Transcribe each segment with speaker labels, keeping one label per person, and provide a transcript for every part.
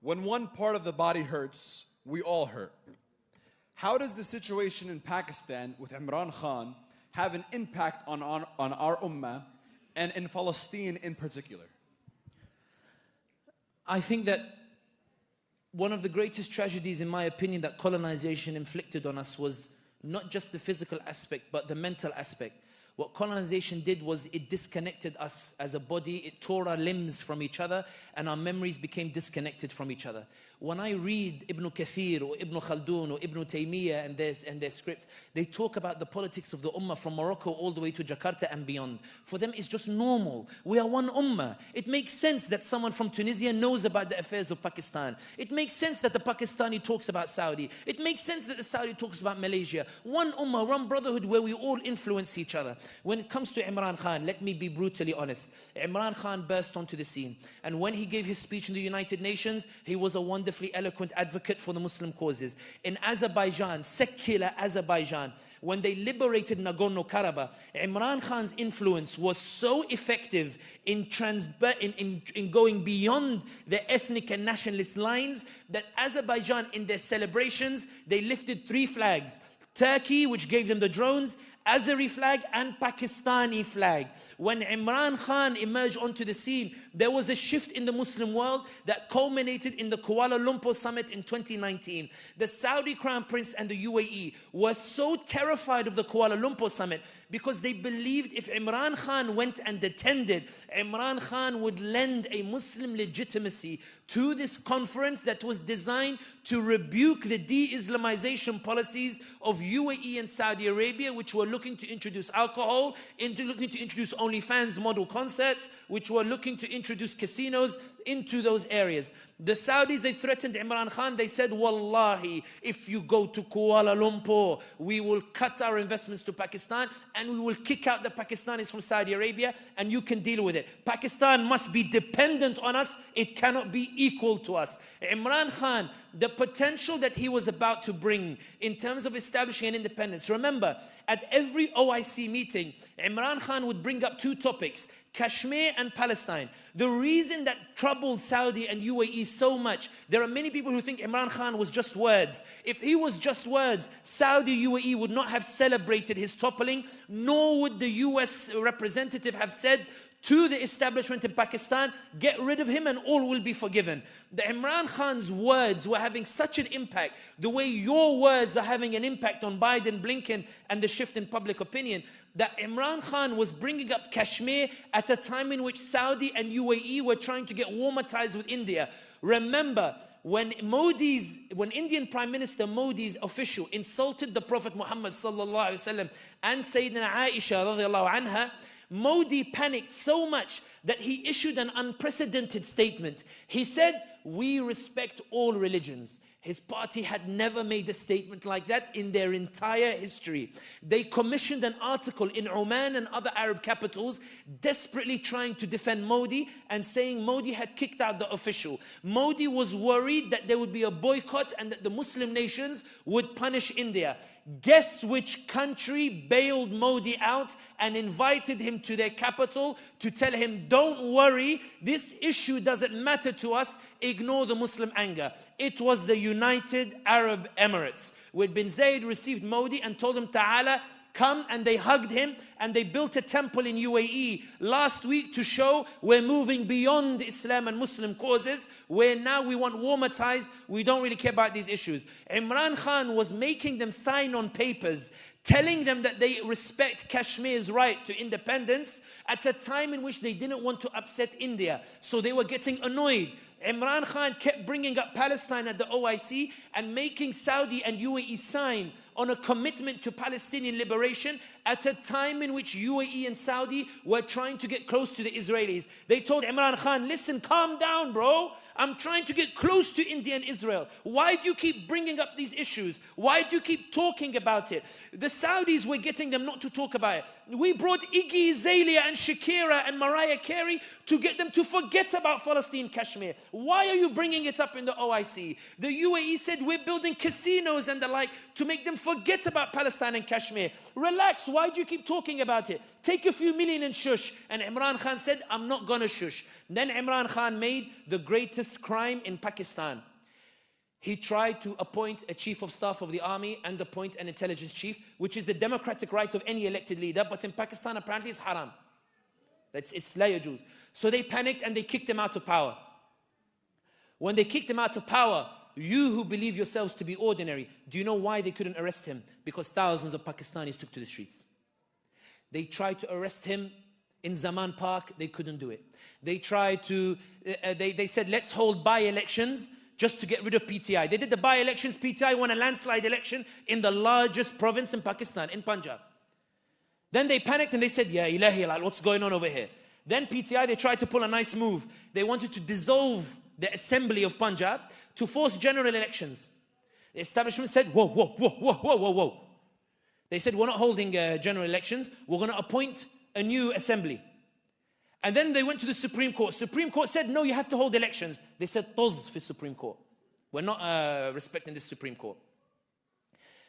Speaker 1: When one part of the body hurts, we all hurt. How does the situation in Pakistan with Imran Khan have an impact on our ummah and in Palestine in particular?
Speaker 2: I think that one of the greatest tragedies, in my opinion, that colonization inflicted on us was not just the physical aspect, but the mental aspect. What colonization did was it disconnected us as a body. It tore our limbs from each other, and our memories became disconnected from each other. When I read Ibn Kathir or Ibn Khaldun or Ibn Taymiyyah and their scripts, they talk about the politics of the ummah from Morocco all the way to Jakarta and beyond. For them, it's just normal. We are one ummah. It makes sense that someone from Tunisia knows about the affairs of Pakistan. It makes sense that the Pakistani talks about Saudi. It makes sense that the Saudi talks about Malaysia. One ummah, one brotherhood where we all influence each other. When it comes to Imran Khan, let me be brutally honest. Imran Khan burst onto the scene. And when he gave his speech in the United Nations, he was a wonderfully eloquent advocate for the Muslim causes. In Azerbaijan, secular Azerbaijan, when they liberated Nagorno-Karabakh, Imran Khan's influence was so effective in going beyond the ethnic and nationalist lines that Azerbaijan, in their celebrations, they lifted 3 flags. Turkey, which gave them the drones, Azeri flag and Pakistani flag. When Imran Khan emerged onto the scene, there was a shift in the Muslim world that culminated in the Kuala Lumpur summit in 2019. The Saudi Crown Prince and the UAE were so terrified of the Kuala Lumpur summit because they believed if Imran Khan went and attended, Imran Khan would lend a Muslim legitimacy to this conference that was designed to rebuke the de-Islamization policies of UAE and Saudi Arabia, which were looking to introduce alcohol, looking to introduce OnlyFans model concerts, which were looking to introduce casinos into those areas. The Saudis, they threatened Imran Khan. They said, Wallahi, if you go to Kuala Lumpur, we will cut our investments to Pakistan and we will kick out the Pakistanis from Saudi Arabia and you can deal with it. Pakistan must be dependent on us. It cannot be equal to us. Imran Khan, the potential that he was about to bring in terms of establishing an independence. Remember, at every OIC meeting, Imran Khan would bring up 2 topics, Kashmir and Palestine. The reason that troubled Saudi and UAE so much, there are many people who think Imran Khan was just words. If he was just words, Saudi UAE would not have celebrated his toppling, nor would the US representative have said to the establishment in Pakistan, get rid of him and all will be forgiven. The Imran Khan's words were having such an impact, the way your words are having an impact on Biden, Blinken, and the shift in public opinion, that Imran Khan was bringing up Kashmir at a time in which Saudi and UAE were trying to get warmer ties with India. Remember, when Indian Prime Minister Modi's official insulted the Prophet Muhammad sallallahu alaihi wasallam and Sayyidina Aisha radiallahu anha, Modi panicked so much that he issued an unprecedented statement. He said, we respect all religions. His party had never made a statement like that in their entire history. They commissioned an article in Oman and other Arab capitals desperately trying to defend Modi and saying Modi had kicked out the official. Modi was worried that there would be a boycott and that the Muslim nations would punish India. Guess which country bailed Modi out and invited him to their capital to tell him, don't worry, this issue doesn't matter to us, ignore the Muslim anger. It was the United Arab Emirates, where bin Zayed received Modi and told him, Ta'ala, come, and they hugged him and they built a temple in UAE last week to show we're moving beyond Islam and Muslim causes, where now we want warmer ties, we don't really care about these issues. Imran Khan was making them sign on papers telling them that they respect Kashmir's right to independence at a time in which they didn't want to upset India. So they were getting annoyed. Imran Khan kept bringing up Palestine at the OIC and making Saudi and UAE sign on a commitment to Palestinian liberation at a time in which UAE and Saudi were trying to get close to the Israelis. They told Imran Khan, listen, calm down, bro. I'm trying to get close to India and Israel. Why do you keep bringing up these issues? Why do you keep talking about it? The Saudis were getting them not to talk about it. We brought Iggy Azalea and Shakira and Mariah Carey to get them to forget about Palestine, Kashmir. Why are you bringing it up in the OIC? The UAE said we're building casinos and the like to make them Forget about Palestine and Kashmir. Relax. Why do you keep talking about it? Take a few million and shush. And Imran Khan said, I'm not going to shush. Then Imran Khan made the greatest crime in Pakistan. He tried to appoint a chief of staff of the army and appoint an intelligence chief, which is the democratic right of any elected leader. But in Pakistan, apparently, it's haram. It's la yajuz. So they panicked and they kicked him out of power. When they kicked him out of power, you who believe yourselves to be ordinary, do you know why they couldn't arrest him? Because thousands of Pakistanis took to the streets. They tried to arrest him in Zaman Park. They couldn't do it. They tried to, they said, let's hold by-elections just to get rid of PTI. They did the by-elections. PTI won a landslide election in the largest province in Pakistan, in Punjab. Then they panicked and they said, Ya ilahi, what's going on over here? Then PTI, they tried to pull a nice move. They wanted to dissolve the assembly of Punjab to force general elections. The establishment said, whoa, whoa, whoa, whoa, whoa, whoa, whoa. They said, we're not holding general elections. We're going to appoint a new assembly. And then they went to the Supreme Court. Supreme Court said, no, you have to hold elections. They said, toz for Supreme Court. We're not respecting this Supreme Court.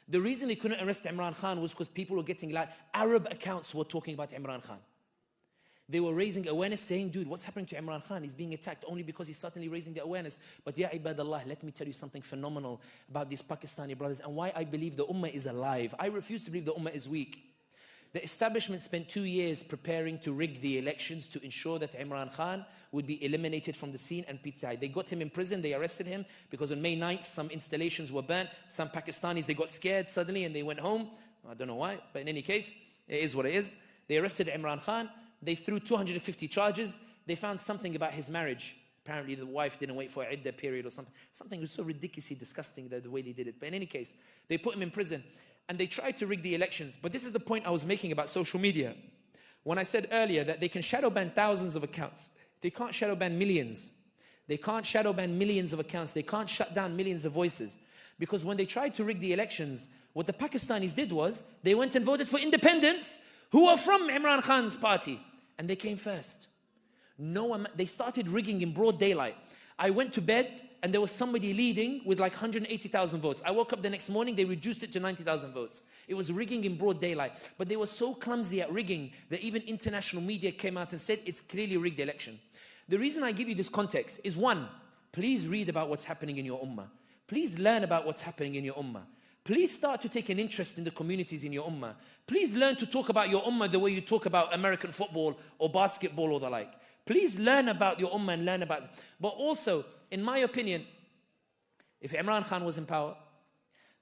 Speaker 2: The reason they couldn't arrest Imran Khan was because people were getting like Arab accounts were talking about Imran Khan. They were raising awareness, saying, dude, what's happening to Imran Khan? He's being attacked only because he's certainly raising the awareness. But ya ibadallah, let me tell you something phenomenal about these Pakistani brothers and why I believe the ummah is alive. I refuse to believe the ummah is weak. The establishment spent 2 years preparing to rig the elections to ensure that Imran Khan would be eliminated from the scene and PTI. They got him in prison, they arrested him because on May 9th, some installations were burnt. Some Pakistanis, they got scared suddenly and they went home. I don't know why, but in any case, it is what it is. They arrested Imran Khan. They threw 250 charges. They found something about his marriage. Apparently the wife didn't wait for an iddah period or something. Something was so ridiculously disgusting the way they did it. But in any case, they put him in prison. And they tried to rig the elections. But this is the point I was making about social media. When I said earlier that they can shadow ban thousands of accounts. They can't shadow ban millions. They can't shadow ban millions of accounts. They can't shut down millions of voices. Because when they tried to rig the elections, what the Pakistanis did was, they went and voted for independents who are from Imran Khan's party. And they came first. They started rigging in broad daylight. I went to bed and there was somebody leading with like 180,000 votes. I woke up the next morning, they reduced it to 90,000 votes. It was rigging in broad daylight. But they were so clumsy at rigging that even international media came out and said it's clearly a rigged election. The reason I give you this context is one, please read about what's happening in your ummah. Please learn about what's happening in your ummah. Please start to take an interest in the communities in your ummah. Please learn to talk about your ummah the way you talk about American football or basketball or the like. Please learn about your ummah and learn about it. But also, in my opinion, if Imran Khan was in power,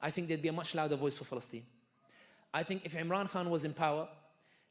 Speaker 2: I think there'd be a much louder voice for Palestine. I think if Imran Khan was in power,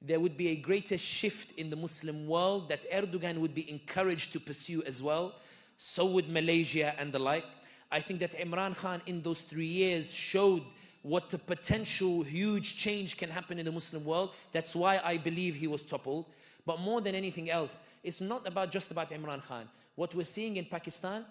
Speaker 2: there would be a greater shift in the Muslim world that Erdogan would be encouraged to pursue as well. So would Malaysia and the like. I think that Imran Khan in those 3 years showed what the potential huge change can happen in the Muslim world. That's why I believe he was toppled. But more than anything else, it's not just about Imran Khan. What we're seeing in Pakistan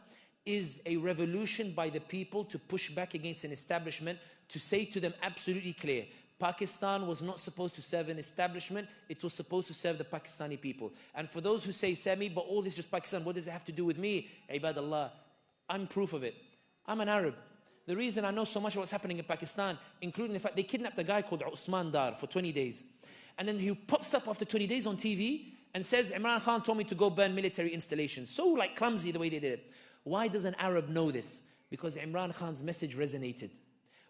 Speaker 2: is a revolution by the people to push back against an establishment, to say to them absolutely clear, Pakistan was not supposed to serve an establishment, it was supposed to serve the Pakistani people. And for those who say, Sami, but all this is just Pakistan, what does it have to do with me? Ibadallah, I'm proof of it. I'm an Arab. The reason I know so much about what's happening in Pakistan, including the fact they kidnapped a guy called Usman Dar for 20 days. And then he pops up after 20 days on TV and says, Imran Khan told me to go burn military installations. So like clumsy the way they did it. Why does an Arab know this? Because Imran Khan's message resonated.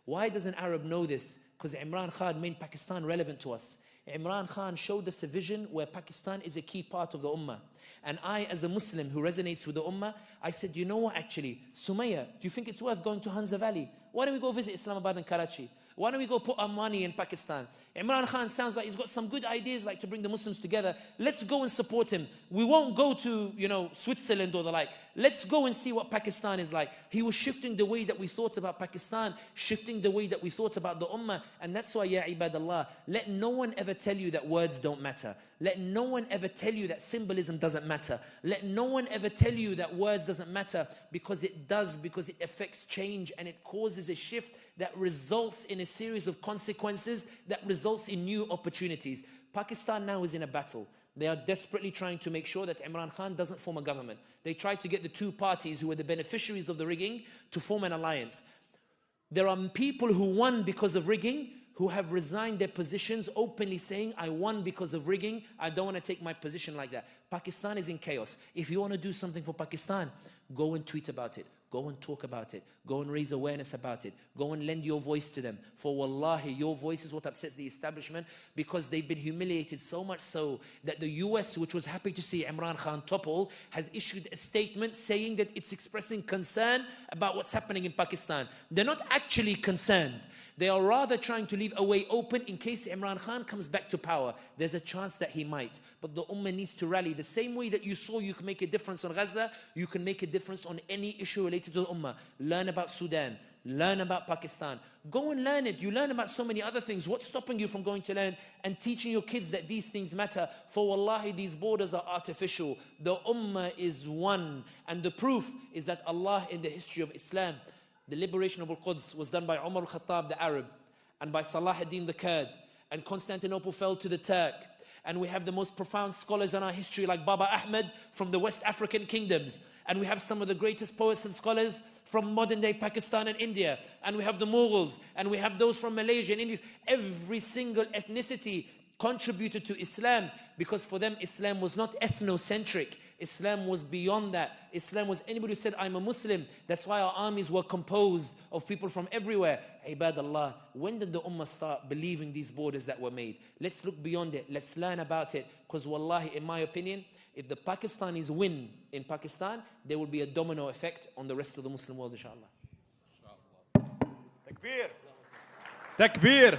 Speaker 2: Why does an Arab know this? Because Imran Khan made Pakistan relevant to us. Imran Khan showed us a vision where Pakistan is a key part of the ummah. And I, as a Muslim who resonates with the ummah, I said, you know what actually, Sumaya, do you think it's worth going to Hanza Valley? Why don't we go visit Islamabad and Karachi? Why don't we go put our money in Pakistan? Imran Khan sounds like he's got some good ideas like to bring the Muslims together. Let's go and support him. We won't go to, Switzerland or the like. Let's go and see what Pakistan is like. He was shifting the way that we thought about Pakistan, shifting the way that we thought about the ummah. And that's why, ya ibadallah, let no one ever tell you that words don't matter. Let no one ever tell you that symbolism doesn't matter. Let no one ever tell you that words doesn't matter, because it does, because it affects change and it causes a shift that results in a series of consequences that results in new opportunities. Pakistan now is in a battle. They are desperately trying to make sure that Imran Khan doesn't form a government. They tried to get the two parties who were the beneficiaries of the rigging to form an alliance. There are people who won because of rigging, who have resigned their positions openly saying, I won because of rigging, I don't want to take my position like that. Pakistan is in chaos. If you want to do something for Pakistan, go and tweet about it. Go and talk about it. Go and raise awareness about it. Go and lend your voice to them. For wallahi, your voice is what upsets the establishment, because they've been humiliated so much so that the US, which was happy to see Imran Khan topple, has issued a statement saying that it's expressing concern about what's happening in Pakistan. They're not actually concerned. They are rather trying to leave a way open in case Imran Khan comes back to power. There's a chance that he might. But the Ummah needs to rally. The same way that you saw you can make a difference on Gaza, you can make a difference on any issue related to the Ummah. Learn about Sudan. Learn about Pakistan. Go and learn it. You learn about so many other things. What's stopping you from going to learn and teaching your kids that these things matter? For wallahi, these borders are artificial. The Ummah is one. And the proof is that Allah, in the history of Islam, the liberation of Al-Quds was done by Umar al-Khattab, the Arab, and by Salah ad-Din, the Kurd, and Constantinople fell to the Turk. And we have the most profound scholars in our history like Baba Ahmed from the West African kingdoms. And we have some of the greatest poets and scholars from modern-day Pakistan and India. And we have the Mughals, and we have those from Malaysia and India. Every single ethnicity contributed to Islam, because for them Islam was not ethnocentric. Islam was beyond that. Islam was anybody who said, I'm a Muslim. That's why our armies were composed of people from everywhere. Ibadallah, when did the Ummah start believing these borders that were made? Let's look beyond it. Let's learn about it. Because wallahi, in my opinion, if the Pakistanis win in Pakistan, there will be a domino effect on the rest of the Muslim world, inshallah.
Speaker 1: Takbir. Takbir.